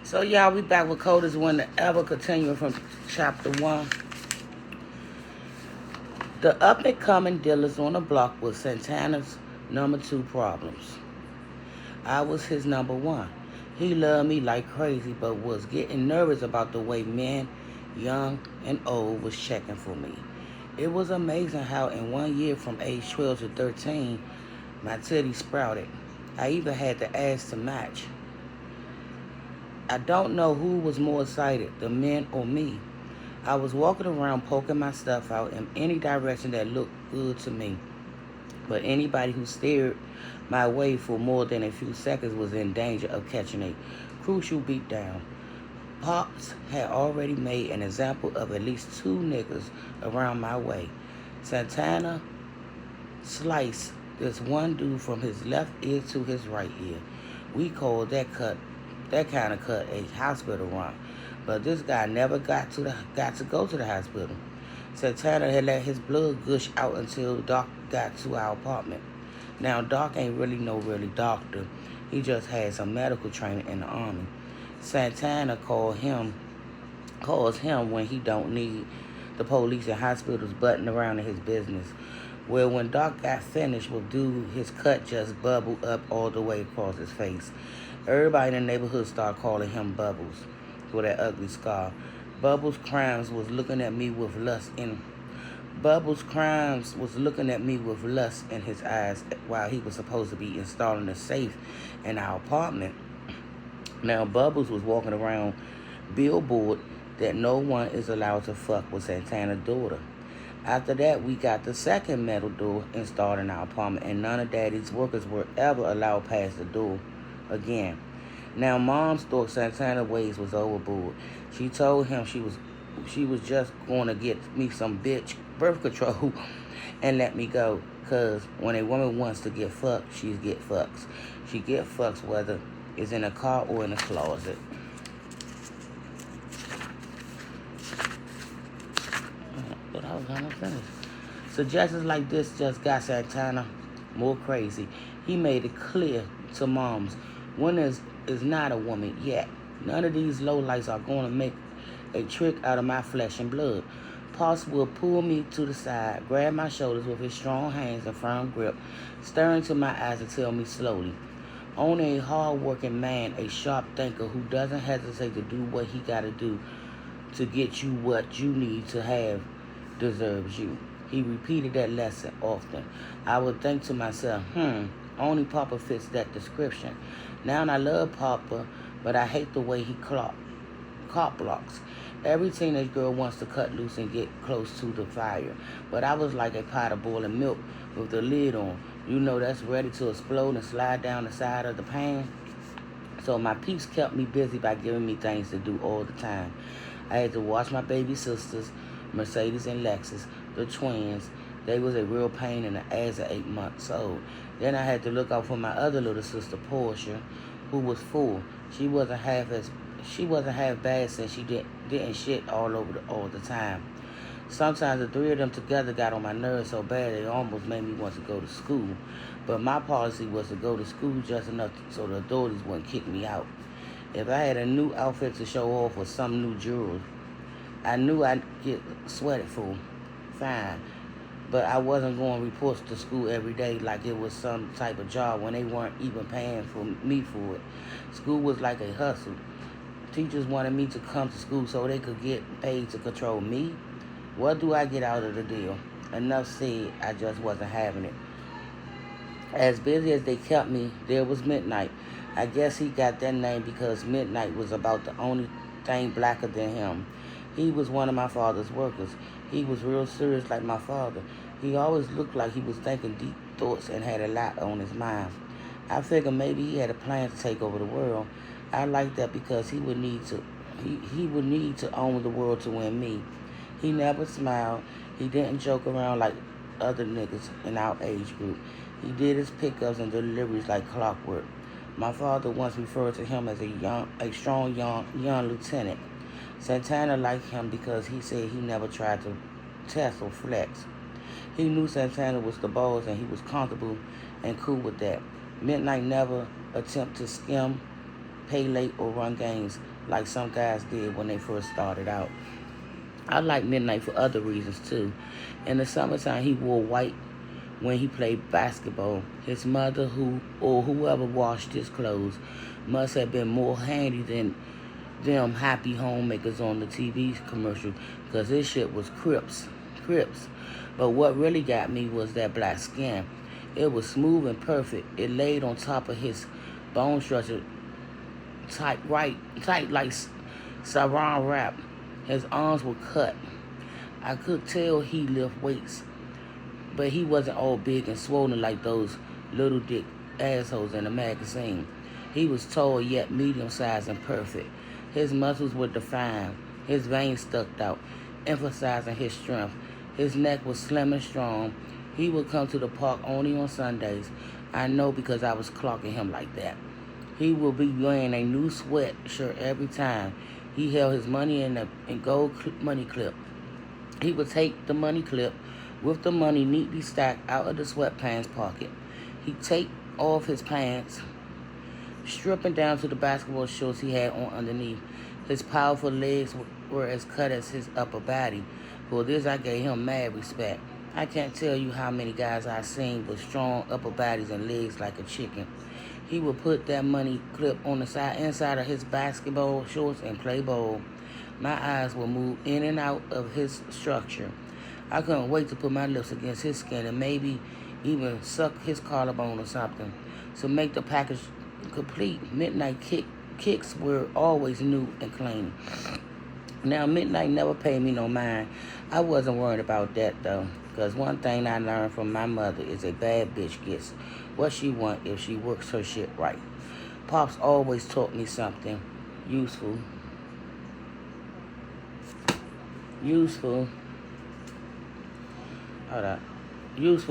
So y'all, we back with Coldest one to ever, continuing from chapter 1. The up and coming dealers on the block was Santana's number 2 problems. I was his number 1. He loved me like crazy, but was getting nervous about the way men, young and old, was checking for me. It was amazing how in 1 year from age 12 to 13, my titties sprouted. I even had the ass to match. I don't know who was more excited, the men or me. I was walking around poking my stuff out in any direction that looked good to me. But anybody who stared my way for more than a few seconds was in danger of catching a crucial beatdown. Pops had already made an example of at least 2 niggas around my way. Santana sliced this one dude from his left ear to his right ear. We called that kind of cut a hospital run. But this guy never got to go to the hospital. Santana had let his blood gush out until Doc got to our apartment. Now Doc ain't really no doctor. He just had some medical training in the army. Santana calls him when he don't need the police and hospitals butting around in his business. Well, when Doc got finished with dude, his cut just bubbled up all the way across his face. Everybody in the neighborhood started calling him Bubbles for that ugly scar. Bubbles Crimes was looking at me with lust in his eyes while he was supposed to be installing a safe in our apartment. Now Bubbles was walking around billboard that no one is allowed to fuck with Santana's daughter. After that, we got the second metal door installed in our apartment, and none of Daddy's workers were ever allowed past the door again. Now Mom's thought Santana ways was overboard. She told him she was just going to get me some bitch birth control and let me go. Cause when a woman wants to get fucked, she get fucks. She get fucks whether it's in a car or in a closet. But I was gonna finish. Suggestions like this just got Santana more crazy. He made it clear to Moms, women is not a woman yet. None of these lowlights are going to make a trick out of my flesh and blood. Pops will pull me to the side, grab my shoulders with his strong hands and firm grip, stare into my eyes and tell me slowly, only a hard-working man, a sharp thinker who doesn't hesitate to do what he got to do to get you what you need to have deserves you. He repeated that lesson often. I would think to myself, only Papa fits that description. Now I love Papa, but I hate the way he cop blocks. Every teenage girl wants to cut loose and get close to the fire. But I was like a pot of boiling milk with the lid on. You know that's ready to explode and slide down the side of the pan. So my peeps kept me busy by giving me things to do all the time. I had to watch my baby sisters, Mercedes and Lexus, the twins. They was a real pain in the ass at 8 months old. Then I had to look out for my other little sister, Portia, who was 4. She wasn't half bad since she didn't shit all the time. Sometimes the 3 of them together got on my nerves so bad they almost made me want to go to school. But my policy was to go to school just enough so the authorities wouldn't kick me out. If I had a new outfit to show off or some new jewelry, I knew I'd get sweated for. Fine. But I wasn't going reports to school every day like it was some type of job when they weren't even paying for me for it. School was like a hustle. Teachers wanted me to come to school so they could get paid to control me. What do I get out of the deal? Enough said, I just wasn't having it. As busy as they kept me, there was Midnight. I guess he got that name because Midnight was about the only thing blacker than him. He was one of my father's workers. He was real serious like my father. He always looked like he was thinking deep thoughts and had a lot on his mind. I figured maybe he had a plan to take over the world. I liked that because he would need to own the world to win me. He never smiled. He didn't joke around like other niggas in our age group. He did his pickups and deliveries like clockwork. My father once referred to him as a strong young lieutenant. Santana liked him because he said he never tried to test or flex. He knew Santana was the boss and he was comfortable and cool with that. Midnight never attempted to skim pay late, or run games like some guys did when they first started out. I like Midnight for other reasons too. In the summertime, he wore white when he played basketball. His mother, whoever washed his clothes, must have been more handy than them happy homemakers on the TV commercial, because this shit was Crips. But what really got me was that black skin. It was smooth and perfect. It laid on top of his bone structure, tight like saran wrap. His arms were cut. I could tell he lift weights, but he wasn't all big and swollen like those little dick assholes in the magazine. He was tall yet medium-sized and perfect. His muscles were defined. His veins stuck out, emphasizing his strength. His neck was slim and strong. He would come to the park only on Sundays. I know because I was clocking him like that. He would be wearing a new sweatshirt every time. He held his money in a gold money clip. He would take the money clip with the money neatly stacked out of the sweatpants pocket. He'd take off his pants, stripping down to the basketball shorts he had on underneath. His powerful legs were as cut as his upper body. For this, I gave him mad respect. I can't tell you how many guys I've seen with strong upper bodies and legs like a chicken. He would put that money clip on the inside of his basketball shorts and play ball. My eyes would move in and out of his structure. I couldn't wait to put my lips against his skin and maybe even suck his collarbone or something. To make the package complete, Midnight kicks were always new and clean. Now, Midnight never paid me no mind. I wasn't worried about that, though, because one thing I learned from my mother is a bad bitch gets what she wants if she works her shit right. Pops always taught me something useful. Useful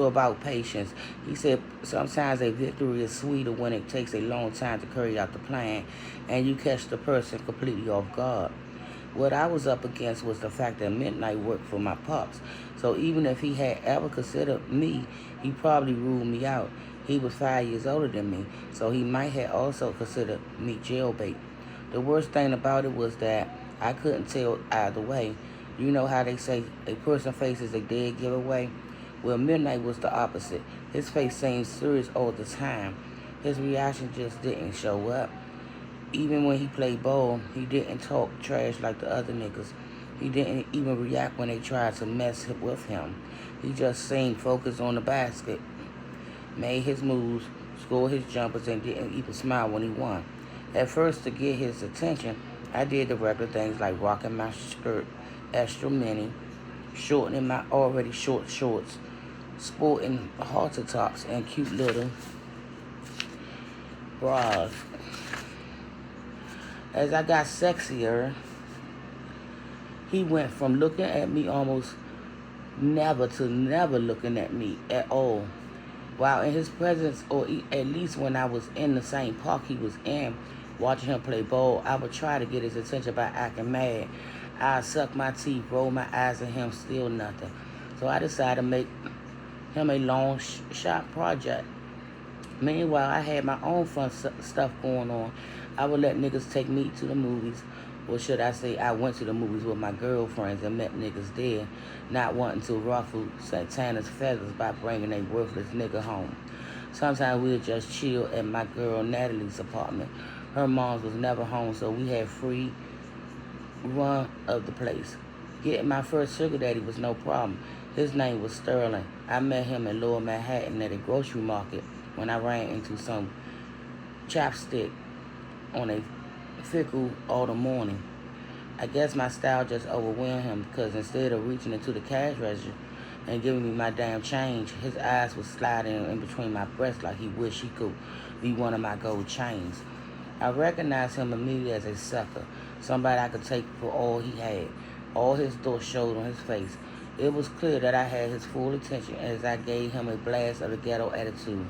about patience. He said sometimes a victory is sweeter when it takes a long time to carry out the plan and you catch the person completely off guard. What I was up against was the fact that Midnight worked for my pops. So even if he had ever considered me, he probably ruled me out. He was 5 years older than me, so he might have also considered me jailbait. The worst thing about it was that I couldn't tell either way. You know how they say a person's face is a dead giveaway? Well, Midnight was the opposite. His face seemed serious all the time. His reaction just didn't show up. Even when he played ball, he didn't talk trash like the other niggas. He didn't even react when they tried to mess with him. He just seemed focused on the basket, made his moves, scored his jumpers, and didn't even smile when he won. At first, to get his attention, I did the regular things like rocking my skirt extra mini, shortening my already short shorts, sporting halter tops and cute little bras. As I got sexier, he went from looking at me almost never to never looking at me at all. While in his presence, or at least when I was in the same park he was in, watching him play ball, I would try to get his attention by acting mad. I'd suck my teeth, roll my eyes at him, still nothing. So I decided to make him a long shot project. Meanwhile, I had my own fun stuff going on. I would let niggas take me to the movies. Or should I say, I went to the movies with my girlfriends and met niggas there, not wanting to ruffle Santana's feathers by bringing a worthless nigga home. Sometimes we would just chill at my girl Natalie's apartment. Her mom was never home, so we had free run of the place. Getting my first sugar daddy was no problem. His name was Sterling. I met him in Lower Manhattan at a grocery market when I ran into some chapstick on a fickle autumn morning. I guess my style just overwhelmed him because instead of reaching into the cash register and giving me my damn change, his eyes was sliding in between my breasts like he wished he could be one of my gold chains. I recognized him immediately as a sucker, somebody I could take for all he had. All his thoughts showed on his face. It was clear that I had his full attention as I gave him a blast of the ghetto attitude.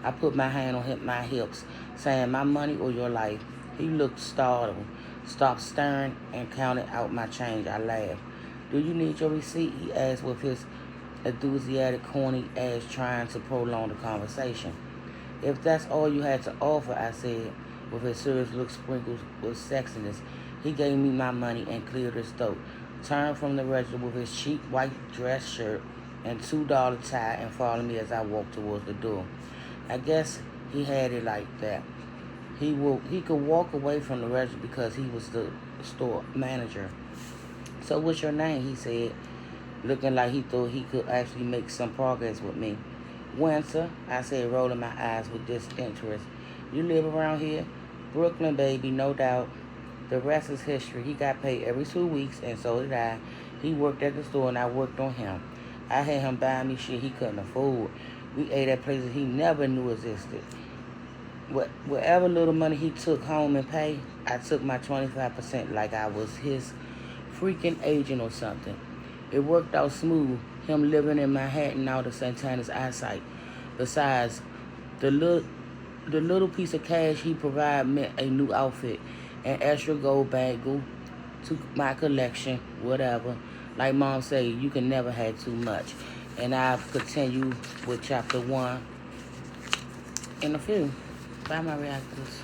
I put my hand on my hips, saying, "My money or your life." He looked startled, stopped staring, and counted out my change. I laughed. "Do you need your receipt?" he asked with his enthusiastic, corny ass trying to prolong the conversation. "If that's all you had to offer," I said, with his serious look sprinkled with sexiness. He gave me my money and cleared his throat. Turned from the register with his cheap white dress shirt and $2 tie and followed me as I walked towards the door. I guess he had it like that. He could walk away from the register because he was the store manager. So what's your name? He said, looking like he thought he could actually make some progress with me. Winter, I said, rolling my eyes with disinterest. You live around here? Brooklyn, baby, no doubt. The rest is history. He got paid every 2 weeks, and so did I. He worked at the store, and I worked on him. I had him buying me shit he couldn't afford. We ate at places he never knew existed. Whatever little money he took home and paid, I took my 25% like I was his freaking agent or something. It worked out smooth, him living in Manhattan out of Santana's eyesight. Besides, the little piece of cash he provided meant a new outfit, an extra gold bangle to my collection, whatever. Like Mom say, you can never have too much. And I'll continue with chapter 1 in a few. Bye, my reactors.